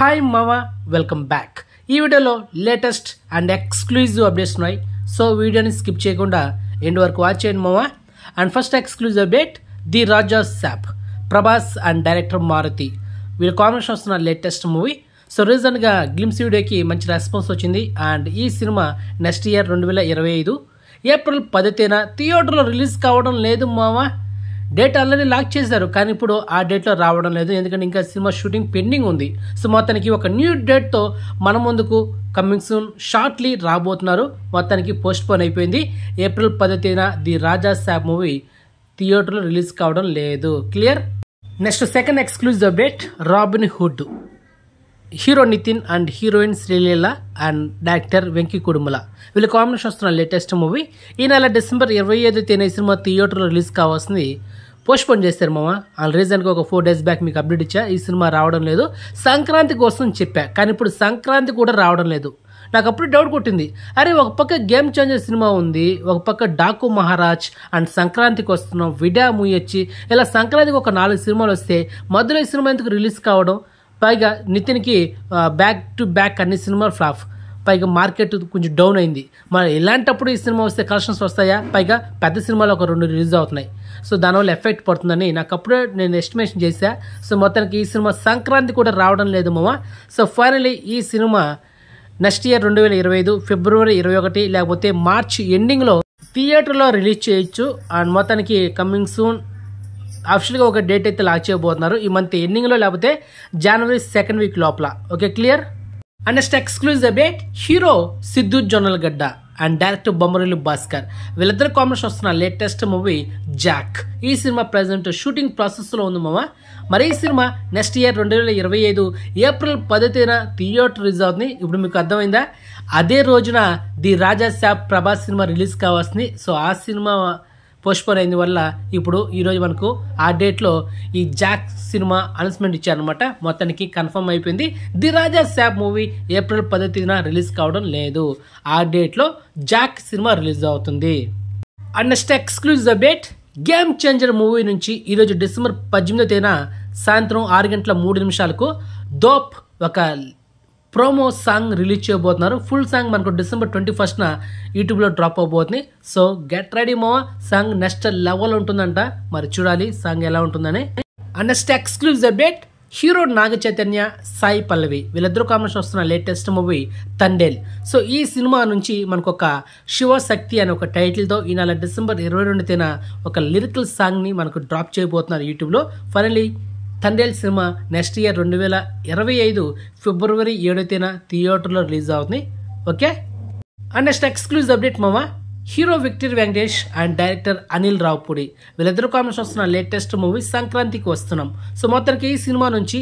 Hi మావా, welcome back. ఈ వీడియోలో లేటెస్ట్ అండ్ ఎక్స్క్లూజివ్ అప్డేట్స్ ఉన్నాయి. సో వీడియోని స్కిప్ చేయకుండా ఎండ్ వరకు వాచ్ చేయండి మావా. And first exclusive update, the Raja Saab, Prabhas and director Maruthi వీళ్ళ కాంబినేషన్ వస్తున్న లేటెస్ట్ మూవీ. సో రీసెంట్గా గ్లిమ్స్ వీడియోకి మంచి రెస్పాన్స్ వచ్చింది. అండ్ ఈ సినిమా నెక్స్ట్ ఇయర్ 2025 ఏప్రిల్ 10న థియేటర్లో రిలీజ్ కావడం లేదు మావా. డేట్ ఆల్రెడీ లాక్ చేశారు, కానీ ఇప్పుడు ఆ డేట్లో రావడం లేదు, ఎందుకంటే ఇంకా సినిమా షూటింగ్ పెండింగ్ ఉంది. సో మొత్తానికి ఒక న్యూ డేట్తో మన ముందుకు కమింగ్ సూన్ షార్ట్లీ రాబోతున్నారు. మొత్తానికి పోస్ట్ పోన్ అయిపోయింది. ఏప్రిల్ 10న ది రాజా సాబ్ మూవీ థియేటర్లో రిలీజ్ కావడం లేదు. Clear. Next second exclusive update, Robin Hood. Hero Nithiin and heroine Sreeleela and director Venky Kudumula వీళ్ళ కాంబినేషన్ వస్తున్న లేటెస్ట్ మూవీ. ఈ నెల డిసెంబర్ 25న ఈ సినిమా థియేటర్లో రిలీజ్ కావాల్సింది పోస్ట్ పోన్ చేశారు మామ. రీసెంట్గా ఒక 4 days బ్యాక్ మీకు అప్డేట్ ఇచ్చా, ఈ సినిమా రావడం లేదు, సంక్రాంతి కోసం చెప్పా, కానీ ఇప్పుడు సంక్రాంతి కూడా రావడం లేదు. నాకు అప్పుడు డౌట్ కొట్టింది, అరే ఒక పక్క గేమ్ చేంజర్ సినిమా ఉంది, ఒక పక్క డాకు మహారాజ్ అండ్ సంక్రాంతికి వస్తున్నాం, విడా మూవీ వచ్చి ఇలా సంక్రాంతికి ఒక 4 సినిమాలు వస్తే మధ్యలో ఈ సినిమా ఎందుకు రిలీజ్ కావడం? పైగా నితిన్కి బ్యాక్ టు బ్యాక్ అన్ని సినిమాలు ఫ్లాప్, పైగా మార్కెట్ కొంచెం డౌన్ అయింది. మరి ఇలాంటప్పుడు ఈ సినిమా వస్తే కలెక్షన్స్ వస్తాయా? పైగా పెద్ద సినిమాలు ఒక 2 రిలీజ్ అవుతున్నాయి. సో దానివల్ల ఎఫెక్ట్ పడుతుందని నాకు అప్పుడే నేను ఎస్టిమేషన్ చేశా. సో మొత్తానికి ఈ సినిమా సంక్రాంతి కూడా రావడం లేదు మామ. సో ఫైనలీ ఈ సినిమా నెక్స్ట్ ఇయర్ 2025 ఫిబ్రవరి 21 లేకపోతే మార్చ్ ఎండింగ్లో థియేటర్లో రిలీజ్ చేయొచ్చు. అండ్ మొత్తానికి కమింగ్ సూన్ అఫిషియల్గా ఒక డేట్ అయితే లాక్ చేయబోతున్నారు ఈ మంత్ ఎండింగ్లో, లేకపోతే జనవరి 2nd వీక్ లోపల. Okay, clear. And next exclusive update, hero Siddhu Jonnalagadda and director Bommarillu Bhaskar వీళ్ళిద్దరు కాంబినేషన్ వస్తున్న లేటెస్ట్ మూవీ జాక్. ఈ సినిమా ప్రజెంట్ షూటింగ్ ప్రాసెస్లో ఉంది మామ. మరి ఈ సినిమా నెక్స్ట్ ఇయర్ 2025 ఏప్రిల్ 10న థియేటర్ రిలీజ్ అవుతుంది. ఇప్పుడు మీకు అర్థమైందా? అదే రోజున the Raja Saab Prabhas cinema release కావాల్సింది. సో ఆ సినిమా పోస్ట్పోన్ అయిన వల్ల ఇప్పుడు ఈరోజు మనకు ఆ డేట్లో ఈ జాక్ సినిమా అనౌన్స్మెంట్ ఇచ్చారనమాట. మొత్తానికి కన్ఫర్మ్ అయిపోయింది, the Raja Saab movie April 10న రిలీజ్ కావడం లేదు. ఆ డేట్లో జాక్ సినిమా రిలీజ్ అవుతుంది. And next exclusive update, Game Changer movie నుంచి ఈరోజు డిసెంబర్ 18న సాయంత్రం 6:03 దోప్ ఒక ప్రోమో సాంగ్ రిలీజ్ చేయబోతున్నారు. ఫుల్ సాంగ్ మనకు డిసెంబర్ 21న యూట్యూబ్లో డ్రాప్ అవబోతుంది. సో గెట్ రెడీ మావా, సాంగ్ నెక్స్ట్ లెవెల్ ఉంటుందంట. మరి చూడాలి సాంగ్ ఎలా ఉంటుందని. And next exclusive update, hero Naga Chaitanya, Sai Pallavi వీళ్ళిద్దరు కాంబినేషన్ వస్తున్న లేటెస్ట్ మూవీ తండేల్. సో ఈ సినిమా నుంచి మనకు ఒక శివశక్తి అనే ఒక టైటిల్తో ఈ నెల డిసెంబర్ 22న ఒక లిరికల్ సాంగ్ని మనకు డ్రాప్ చేయబోతున్నారు యూట్యూబ్లో. Finally Thandel cinema next year 2025 ఫిబ్రవరి 7న థియేటర్లో రిలీజ్ అవుతుంది. Okay. And next exclusive update మామ, hero Victor Venkatesh and director Anil Ravipudi వీళ్ళిద్దరు కాంబినేషన్ వస్తున్న లేటెస్ట్ మూవీ సంక్రాంతికి వస్తున్నాం. సో మొత్తానికి ఈ సినిమా నుంచి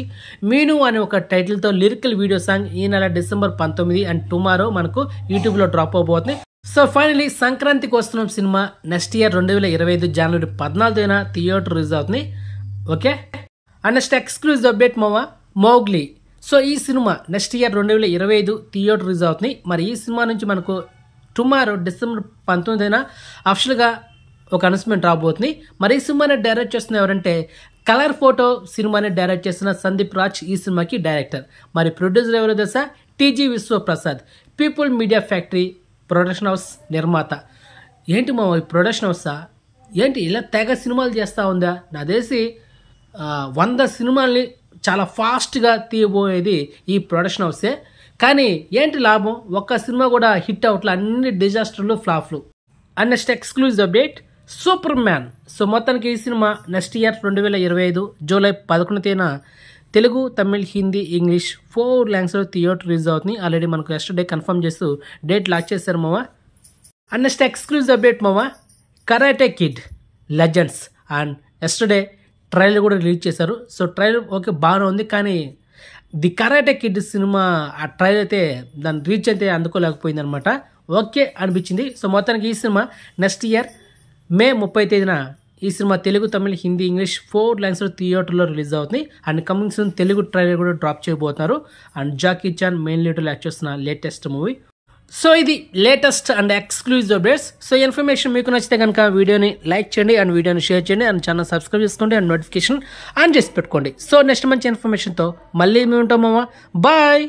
మీను అనే ఒక టైటిల్తో లిరికల్ వీడియో సాంగ్ ఈ నెల డిసెంబర్ 19 అండ్ టుమారో మనకు యూట్యూబ్లో డ్రాప్ అవబోతుంది. సో ఫైనలీ సంక్రాంతికి వస్తున్నాం సినిమా నెక్స్ట్ ఇయర్ 2025 జనవరి 14న థియేటర్ రిలీజ్ అవుతుంది. Okay. And next exclusive update మావా, మౌగ్లీ. సో ఈ cinema next year 2025 theatre release అవుతుంది. మరి ఈ సినిమా నుంచి మనకు టుమారో డిసెంబర్ 19న అఫిషియల్గా ఒక అనౌన్స్మెంట్ రాబోతుంది. మరి ఈ సినిమాని డైరెక్ట్ చేస్తున్న ఎవరంటే కలర్ ఫోటో సినిమాని డైరెక్ట్ చేసిన సందీప్ రాజ్ ఈ సినిమాకి డైరెక్టర్. మరి ప్రొడ్యూసర్ ఎవరో తెలుసా? TG Vishwaprasad, people media factory production house నిర్మాత. ఏంటి మా ఈ ప్రొడక్షన్ హౌసా ఏంటి ఇలా తెగ సినిమాలు చేస్తూ ఉందా? నా తెలిసి 100 సినిమాల్ని చాలా ఫాస్ట్గా తీయబోయేది ఈ ప్రొడక్షన్ హౌసే. కానీ ఏంటి లాభం? ఒక్క సినిమా కూడా హిట్ అవట్లే, అన్ని డిజాస్టర్లు, ఫ్లాప్లు. And next exclusive update, Superman. So మొత్తానికి ఈ సినిమా నెక్స్ట్ ఇయర్ 2025 జూలై 11న తెలుగు, తమిళ్, హిందీ, ఇంగ్లీష్ 4 లాంగ్వేజ్లో థియేటర్ రిలీజ్ అవుతుంది. ఆల్రెడీ మనకు ఎస్టర్డే కన్ఫర్మ్ చేస్తూ డేట్ లాక్ చేశారు మావా. అండ్ నెక్స్ట్ ఎక్స్క్లూజివ్ అప్డేట్ మావా, Karate Kid Legends and yesterday trailer కూడా రిలీజ్ చేశారు. సో ట్రైలర్ ఓకే బాగానే ఉంది, కానీ ది కరాటే కిడ్ సినిమా ఆ ట్రైలర్ అయితే దాని రీచ్ అయితే అందుకోలేకపోయింది అనమాట. ఓకే అనిపించింది. సో మొత్తానికి ఈ సినిమా నెక్స్ట్ ఇయర్ మే 30న ఈ సినిమా తెలుగు, తమిళ్, హిందీ, ఇంగ్లీష్ 4 లాంగ్వేజ్లో థియేటర్లో రిలీజ్ అవుతుంది. And coming soon Telugu trailer కూడా డ్రాప్ చేయబోతున్నారు. అండ్ జాకీ చాన్ మెయిన్ లీడ్లో యాక్ట్ చేస్తున్న లేటెస్ట్ మూవీ. సో ఇది latest and exclusive updates. So information మీకు నచ్చితే కనుక వీడియోని లైక్ చేయండి అండ్ వీడియోని షేర్ చేయండి అండ్ ఛానల్ సబ్స్క్రైబ్ చేసుకోండి అండ్ నోటిఫికేషన్ ఆన్ చేసి పెట్టుకోండి. సో నెక్స్ట్ మంచి ఇన్ఫర్మేషన్తో మళ్ళీ మేము ఉంటాం మామ. బాయ్.